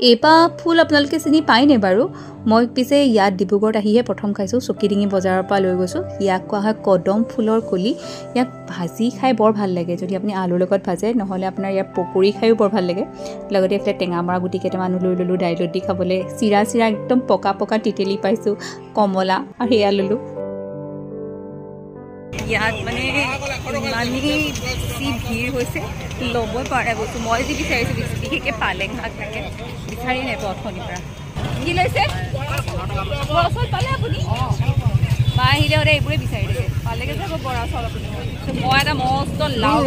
एपा फुल आपनालोके चिनि पाइने बारू মই পিছে ইয়াত ডিব্ৰুগড়ত আহিহে প্ৰথম খাইছো চকিডিঙি বজাৰৰ পৰা লৈ গৈছো ইয়াক কোৱা হয় কদম ফুলৰ কলি ইয়াক ভাজি খাই বৰ ভাল লাগে যদি আপুনি আলুৰ লগত ভাজে নহলে আপোনাৰ ইয়াৰ পকৰি খাইও বৰ ভাল লাগে লগতে এটা টেঙামৰা গুটি কেইটামান লৈ ললো দাইলত দি খাবলৈ চিৰা চিৰা একদম পকা পকা টিটেলি পাইছো কমলা আৰু এয়া ললো ইয়াত মানে ইমানেই বেছি ভিৰ হৈছে ল'ব পৰা বস্তু মই যি বিচাৰিছোঁ বিশেষকৈ পালেং শাক থাকে বিচাৰি নাপাওঁ অথনিৰ পৰা কি লৈছে ওচৰত পালে আপুনি মা আহিলে সদায় এইবোৰে বিচাৰি দিছে পালেগে যাব বৰা চাউল আপুনি মই এটা মস্ত লাও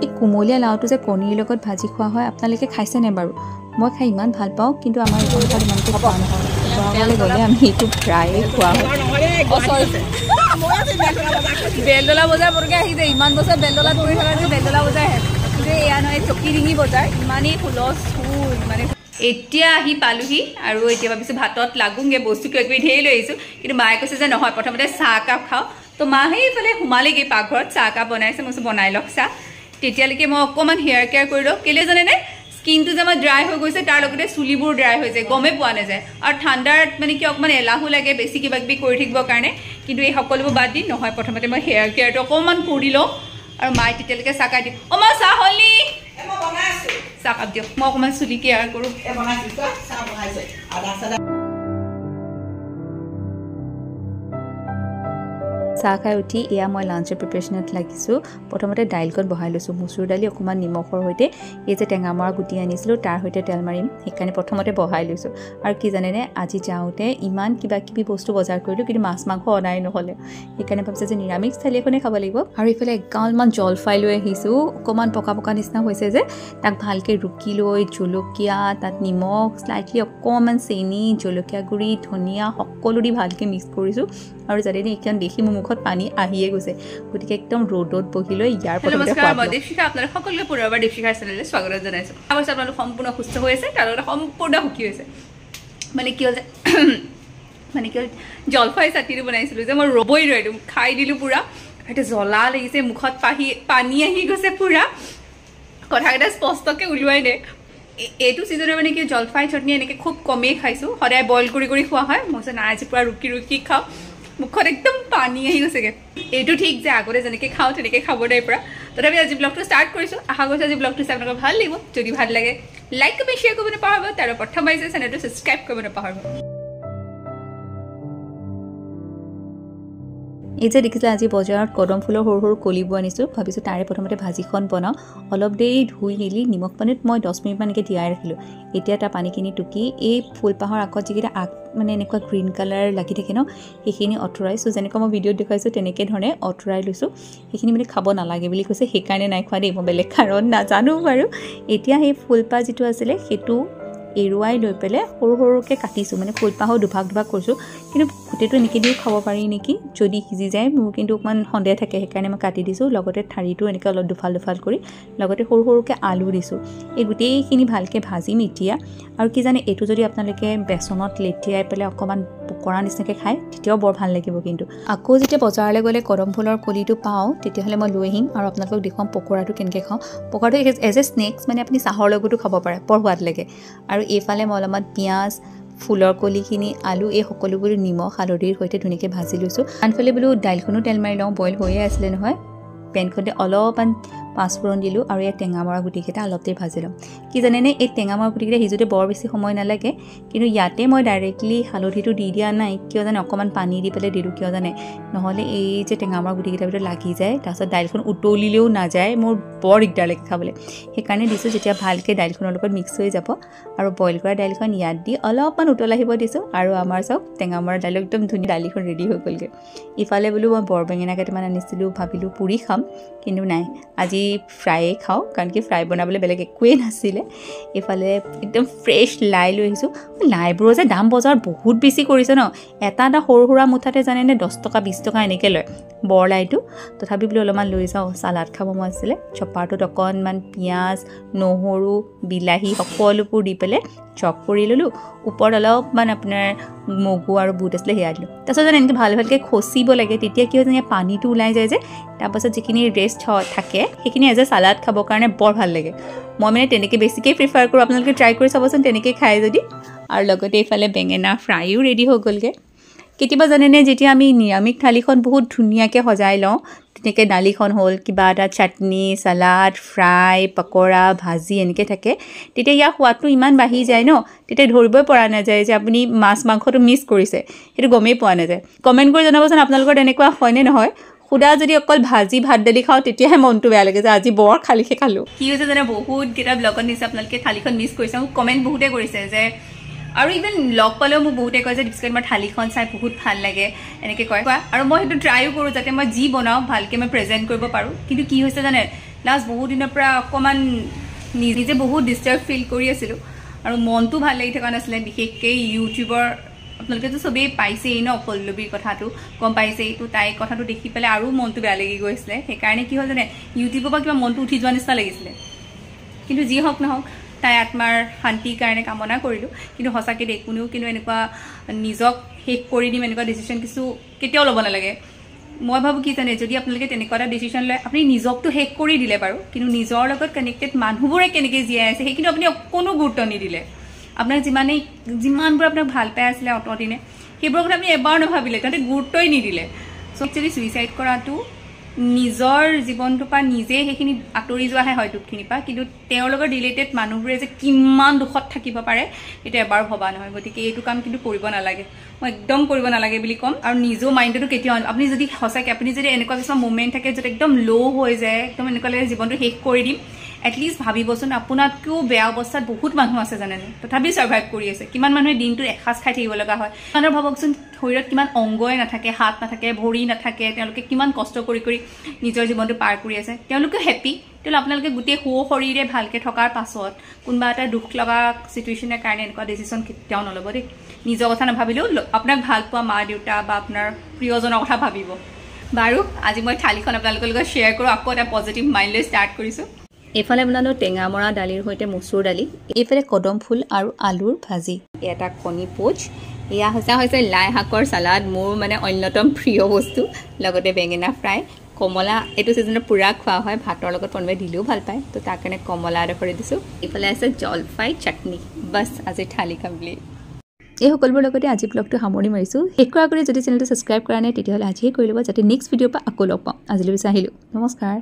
এই কোমলীয়া লাওটো যে কণীৰ লগত ভাজি খোৱা হয় আপোনালোকে খাইছেনে বাৰু মই খাই ইমান ভাল পাওঁ কিন্তু আমাৰ ঘৰত ইমানটো খোৱা নহয় বৰাবলৈ গ'লে আমি এইটো প্ৰায়ে খোৱা হয় বেলডলা বজাৰ পৰকৈ আহিছে ইমান বছৰ বেলডলাত পৰি থকা যে বেলডলা বজাৰ আহে কিন্তু এয়া নহয় চকিডিঙি বজাৰ ইমানেই হুলস্থুল মানে এতিয়া আহি পালোহি আৰু এতিয়া ভাবিছোঁ ভাতত লাগুংগে বস্তু কিবা কিবি ঢেৰ লৈ আহিছোঁ কিন্তু মায়ে কৈছে যে নহয় প্ৰথমতে চাহ একাপ খাওঁ তো মা সেইফালে সোমালেগৈ পাকঘৰত চাহ একাপ বনাইছে মই বনাই লওক চাহ তেতিয়ালৈকে মই অকণমান হেয়াৰ কেয়াৰ কৰি লওঁ কেলৈ জানেনে স্কিনটো যে আমাৰ ড্ৰাই হৈ গৈছে তাৰ লগতে চুলিবোৰ ড্ৰাই হৈ যায় গমেই পোৱা নাযায় আৰু ঠাণ্ডাত মানে কি অকণমান এলাহো লাগে বেছি কিবা কিবি কৰি থাকিবৰ কাৰণে কিন্তু এই সকলোবোৰ বাদ দি নহয় প্ৰথমতে মই হেয়াৰ কেয়াৰটো অকণমান কৰি লওঁ আৰু মায়ে তেতিয়ালৈকে চাহ খাই দিম অ' মা চাহ হ'লনি চাহ কাপ দিয়ক মই অকণমান চুলি কেয়াৰ কৰোঁ চাহ খাই উঠি এয়া মই লাঞ্চৰ প্ৰিপাৰেশ্যনত লাগিছোঁ প্ৰথমতে দাইলকণ বহাই লৈছোঁ মচুৰ দালি অকণমান নিমখৰ সৈতে এই যে টেঙামৰা গুটি আনিছিলোঁ তাৰ সৈতে তেল মাৰিম সেইকাৰণে প্ৰথমতে বহাই লৈছোঁ আৰু কি জানেনে আজি যাওঁতে ইমান কিবা কিবি বস্তু বজাৰ কৰিলোঁ কিন্তু মাছ মাংস অনাই নহ'লে সেইকাৰণে ভাবিছোঁ যে নিৰামিষ থালি এখনে খাব লাগিব আৰু এইফালে এগালমান জলফাই লৈ আহিছোঁ অকণমান পকা পকা নিচিনা হৈছে যে তাক ভালকৈ ৰুকি লৈ জলকীয়া তাত নিমখ স্লাইটলি অকণমান চেনি জলকীয়া গুড়ি ধনিয়া সকলো দি ভালকৈ মিক্স কৰিছোঁ আৰু জানেনে এইখন দেখি মোৰ মুখত পানী আহিয়ে গৈছে গতিকে একদম ৰ'দত বহি লৈ ইয়াৰ প্ৰথমতে দেৱশিখা আপোনালোক সকলোকে পুনৰবাৰ দেৱশিখাৰ চেনেললৈ স্বাগত জনাইছোঁ অৱশ্যে আপোনালোক সম্পূৰ্ণ সুস্থ হৈ আছে তাৰ লগতে সম্পূৰ্ণ সুখী হৈছে মানে কি হ'ল জলফাই চাটনিটো বনাইছিলোঁ যে মই ৰ'বই নোৱাৰিলোঁ খাই দিলোঁ পূৰা সেইটো জ্বলা লাগিছে মুখত পানী আহি গৈছে পূৰা কথাকেইটা স্পষ্টকৈ ওলোৱাই দে এইটো ছিজনৰ মানে কি জলফাই চাটনি এনেকৈ খুব কমেই খাইছোঁ সদায় বইল কৰি কৰি খোৱা হয় মই যে নাই আজি পূৰা ৰুকি ৰুকি খাওঁ মুখত একদম পানী আহি গৈছেগৈ এইটো ঠিক যে আগতে যেনেকৈ খাওঁ তেনেকৈ খাব নাই পৰা তথাপি আজি ব্লগটো ষ্টাৰ্ট কৰিছোঁ আশা কৰিছোঁ আজি ব্লগটো চাই আপোনালোকৰ ভাল লাগিব যদি ভাল লাগে লাইক কমেণ্ট শ্বেয়াৰ কৰিব নাপাহৰিব তাৰ প্ৰথম আহিছে চেনেলটো ছাবস্ক্ৰাইব কৰিব নাপাহৰিব এই যে দেখিছে আজি বজাৰত কদম ফুলৰ সৰু সৰু কলিবোৰ আনিছোঁ ভাবিছোঁ তাৰে প্ৰথমতে ভাজিখন বনাওঁ অলপ দেৰি ধুই মেলি নিমখ পানীত মই 10 মিনিটমান এনেকৈ তিয়াই ৰাখিলোঁ এতিয়া তাৰ পানীখিনি টুকি এই ফুলপাহৰ আগত যিকেইটা আগ মানে এনেকুৱা গ্ৰীণ কালাৰ লাগি থাকে ন সেইখিনি আঁতৰাইছোঁ যেনেকৈ মই ভিডিঅ'ত দেখুৱাইছোঁ তেনেকৈ ধৰণে আঁতৰাই লৈছোঁ সেইখিনি মানে খাব নালাগে বুলি কৈছে সেইকাৰণে নাই খোৱা দেই মই বেলেগ কাৰণ নাজানো বাৰু এতিয়া সেই ফুলপাহ যিটো আছিলে সেইটো এৰুৱাই লৈ পেলাই সৰু সৰুকৈ কাটিছোঁ মানে ফুলপাহো দুভাগ দুভাগ কৰিছোঁ কিন্তু গোটেইটো এনেকৈ দিও খাব পাৰি নেকি যদি সিজি যায় মোৰ কিন্তু অকণমান সন্দেহ থাকে সেইকাৰণে মই কাটি দিছোঁ লগতে ঠাৰিটো এনেকৈ অলপ দুফাল দুফাল কৰি লগতে সৰু সৰুকৈ আলু দিছোঁ এই গোটেইখিনি ভালকৈ ভাজিম এতিয়া আৰু কি জানে এইটো যদি আপোনালোকে বেচনত লেটিয়াই পেলাই অকণমান পকৰা নিচিনাকৈ খায় তেতিয়াও বৰ ভাল লাগিব কিন্তু আকৌ যেতিয়া বজাৰলৈ গ'লে কদম ফুলৰ কলিটো পাওঁ তেতিয়াহ'লে মই লৈ আহিম আৰু আপোনালোকক দেখুৱাম পকৰাটো কেনেকৈ খাওঁ পকৰাটো এজ এ স্নেক্স মানে আপুনি চাহৰ লগতো খাব পাৰে বৰ সোৱাদ লাগে আৰু এইফালে মই অলপমান পিঁয়াজ ফুলৰ কলিখিনি আলু এই সকলোবোৰ নিমখ হালধিৰ সৈতে ধুনীয়াকৈ ভাজি লৈছোঁ আনফালে বোলো দাইলখনো তেল মাৰি লওঁ বইল হৈয়ে আছিলে নহয় পেনখনতে অলপমান পাঁচফোৰণ দিলোঁ আৰু ইয়াত টেঙামৰা গুটিকেইটা অলপ দেৰি ভাজি ল'ম কি জানেনে এই টেঙামৰা গুটিকেইটা সিজোতে বৰ বেছি সময় নালাগে কিন্তু ইয়াতে মই ডাইৰেক্টলি হালধিটো দি দিয়া নাই কিয় জানে অকণমান পানী দি পেলাই দিলোঁ কিয় জানে নহ'লে এই যে টেঙামৰা গুটিকেইটাৰ ভিতৰত লাগি যায় তাৰপিছত দাইলখন উতলিলেও নাযায় মোৰ বৰ দিগদাৰ লাগে খাবলৈ সেইকাৰণে দিছোঁ যেতিয়া ভালকৈ দাইলখনৰ লগত মিক্স হৈ যাব আৰু বইল কৰা দাইলখন ইয়াত দি অলপমান উতল আহিব দিছোঁ আৰু আমাৰ চব টেঙামৰা দাইল একদম ধুনীয়া দালিখন ৰেডি হৈ গ'লগৈ ইফালে বোলো মই বৰ বেঙেনা কেইটামান আনিছিলোঁ ভাবিলোঁ পুৰি খাম কিন্তু নাই আজি আজি ফ্ৰাইয়ে খাওঁ কাৰণ কি ফ্ৰাই বনাবলৈ বেলেগ একোৱেই নাছিলে এইফালে একদম ফ্ৰেছ লাই লৈ আহিছোঁ লাইবোৰৰ যে দাম বজাৰত বহুত বেছি কৰিছে ন এটা সৰু সুৰা মুঠাতে জানেনে 10 টকা 20 টকা এনেকৈ লয় বৰ লাইটো তথাপি বোলে অলপমান লৈ যাওঁ চালাড খাব মন আছিলে চপাৰটোত অকণমান পিঁয়াজ নহৰু বিলাহী সকলোবোৰ দি পেলাই চপ কৰি ল'লোঁ ওপৰত অলপমান আপোনাৰ মগু আৰু বুট আছিলে সেয়া দিলোঁ তাৰপিছত যেন এনেকৈ ভালকৈ খচিব লাগে তেতিয়া কি হয় যেন পানীটো ওলাই যায় যে তাৰপাছত যিখিনি ৰেষ্ট থাকে সেইখিনি এজ এ চালাড খাবৰ কাৰণে বৰ ভাল লাগে মই মানে তেনেকৈ বেছিকৈ প্ৰিফাৰ কৰোঁ আপোনালোকে ট্ৰাই কৰি চাবচোন তেনেকৈ খায় যদি আৰু লগতে এইফালে বেঙেনা ফ্ৰাইও ৰেডি হৈ গ'লগৈ কেতিয়াবা জানেনে যেতিয়া আমি নিৰামিষ থালিখন বহুত ধুনীয়াকৈ সজাই লওঁ তেনেকৈ দালিখন হ'ল কিবা এটা চাটনি চালাড ফ্ৰাই পকৰা ভাজি এনেকৈ থাকে তেতিয়া ইয়াৰ সোৱাদটো ইমান বাঢ়ি যায় ন তেতিয়া ধৰিবই পৰা নাযায় যে আপুনি মাছ মাংসটো মিছ কৰিছে সেইটো গমেই পোৱা নাযায় কমেণ্ট কৰি জনাবচোন আপোনালোকৰ তেনেকুৱা হয়নে নহয় খুদা যদি অকল ভাজি ভাত দালি খাওঁ তেতিয়াহে মনটো বেয়া লাগে যে আজি বৰ খালিকৈ খালোঁ কি হৈছে জানে বহুতকেইটা ব্লগত নিছে আপোনালোকে থালিখন মিছ কৰিছে মোক কমেণ্ট বহুতে কৰিছে যে আৰু ইভেন লগ পালেও মোক বহুতে কয় যে দীপশিখা তোমাৰ থালিখন চাই বহুত ভাল লাগে এনেকৈ কয় আৰু মই সেইটো ট্ৰাইও কৰোঁ যাতে মই যি বনাওঁ ভালকৈ মই প্ৰেজেণ্ট কৰিব পাৰোঁ কিন্তু কি হৈছে জানে লাষ্ট বহুত দিনৰ পৰা অকণমান নিজে বহুত ডিষ্টাৰ্ব ফিল কৰি আছিলোঁ আৰু মনটো ভাল লাগি থকা নাছিলে বিশেষকৈ ইউটিউবৰ আপোনালোকেতো চবেই পাইছেই ন পল্লৱীৰ কথাটো গম পাইছেই তো তাইৰ কথাটো দেখি পেলাই আৰু মনটো বেয়া লাগি গৈছিলে সেইকাৰণে কি হ'ল জানে ইউটিউবৰ পৰা কিবা মনটো উঠি যোৱা নিচিনা লাগিছিলে কিন্তু যি হওক নহওক তাই আত্মাৰ শান্তিৰ কাৰণে কামনা কৰিলোঁ কিন্তু সঁচাকৈ দেই কোনেও কিন্তু এনেকুৱা নিজক শেষ কৰি দিম এনেকুৱা ডিচিশ্যন কিছু কেতিয়াও ল'ব নালাগে মই ভাবোঁ কি জানে যদি আপোনালোকে তেনেকুৱা এটা ডিচিশ্যন লয় আপুনি নিজকতো শেষ কৰি দিলে বাৰু কিন্তু নিজৰ লগত কানেক্টেড মানুহবোৰে কেনেকৈ জীয়াই আছে সেইখিনি আপুনি কোনো গুৰুত্ব নিদিলে আপোনাক যিমানবোৰ আপোনাক ভাল পাই আছিলে অতদিনে সেইবোৰৰ কথা আপুনি এবাৰ নাভাবিলে তাতে গুৰুত্বই নিদিলে চ' একচুৱেলি ছুইচাইড কৰাটো নিজৰ জীৱনটোৰ পৰা নিজে সেইখিনি আঁতৰি যোৱাহে হয় দুখখিনিৰ পৰা কিন্তু তেওঁৰ লগত ৰিলেটেড মানুহবোৰে যে কিমান দুখত থাকিব পাৰে সেইটো এবাৰ ভবা নহয় গতিকে এইটো কাম কিন্তু কৰিব নালাগে মই একদম কৰিব নালাগে বুলি ক'ম আৰু নিজৰ মাইণ্ডটো কেতিয়াও আপুনি যদি সঁচাকৈ আপুনি যদি এনেকুৱা কিছুমান মুভমেণ্ট থাকে য'ত একদম ল' হৈ যায় একদম এনেকুৱা লাগে জীৱনটো শেষ কৰি দিম এটলিষ্ট ভাবিবচোন আপোনাতকৈও বেয়া অৱস্থাত বহুত মানুহ আছে জানেনে তথাপি ছাৰ্ভাইভ কৰি আছে কিমান মানুহে দিনটোত এসাঁজ খাই থাকিব লগা হয় মানুহৰ ভাবকচোন শৰীৰত কিমান অংগই নাথাকে হাত নাথাকে ভৰি নাথাকে তেওঁলোকে কিমান কষ্ট কৰি নিজৰ জীৱনটো পাৰ কৰি আছে তেওঁলোকে হেপী তেতিয়াহ'লে আপোনালোকে গোটেই শৰীৰে ভালকৈ থকাৰ পাছত কোনোবা এটা দুখ লগা চিটুৱেশ্যনৰ কাৰণে এনেকুৱা ডিচিশ্যন কেতিয়াও নল'ব দেই নিজৰ কথা নাভাবিলেও আপোনাক ভাল পোৱা মা দেউতা বা আপোনাৰ প্ৰিয়জনৰ কথা ভাবিব বাৰু আজি মই থালিখন আপোনালোকৰ লগত শ্বেয়াৰ কৰোঁ আকৌ এটা পজিটিভ মাইণ্ড লৈ ষ্টাৰ্ট কৰিছোঁ এইফালে বনালোঁ টেঙামৰা দালিৰ সৈতে মচুৰ দালি এইফালে কদম ফুল আৰু আলুৰ ভাজি এটা কণী পোচ এয়া হৈছে লাই শাকৰ চালাড মোৰ মানে অন্যতম প্ৰিয় বস্তু লগতে বেঙেনা ফ্ৰাই কমলা এইটো ছিজনত পূৰা খোৱা হয় ভাতৰ লগত কোনোবাই দিলেও ভাল পায় তো তাৰ কাৰণে কমলা এডোখৰি দিছোঁ এইফালে আছে জলফাই চাটনি বাছ আজি থালি কমপ্লিট এই সকলোবোৰ লগতে আজি ব্লগটো সামৰি মাৰিছোঁ শেষ কৰাৰ আগতে যদি চেনেলটো ছাবস্ক্ৰাইব কৰা নাই তেতিয়াহ'লে আজিয়ে কৰি ল'ব যাতে নেক্সট ভিডিঅ'ৰ পৰা আকৌ লগ পাওঁ আজিলৈ বিচাৰিলোঁ নমস্কাৰ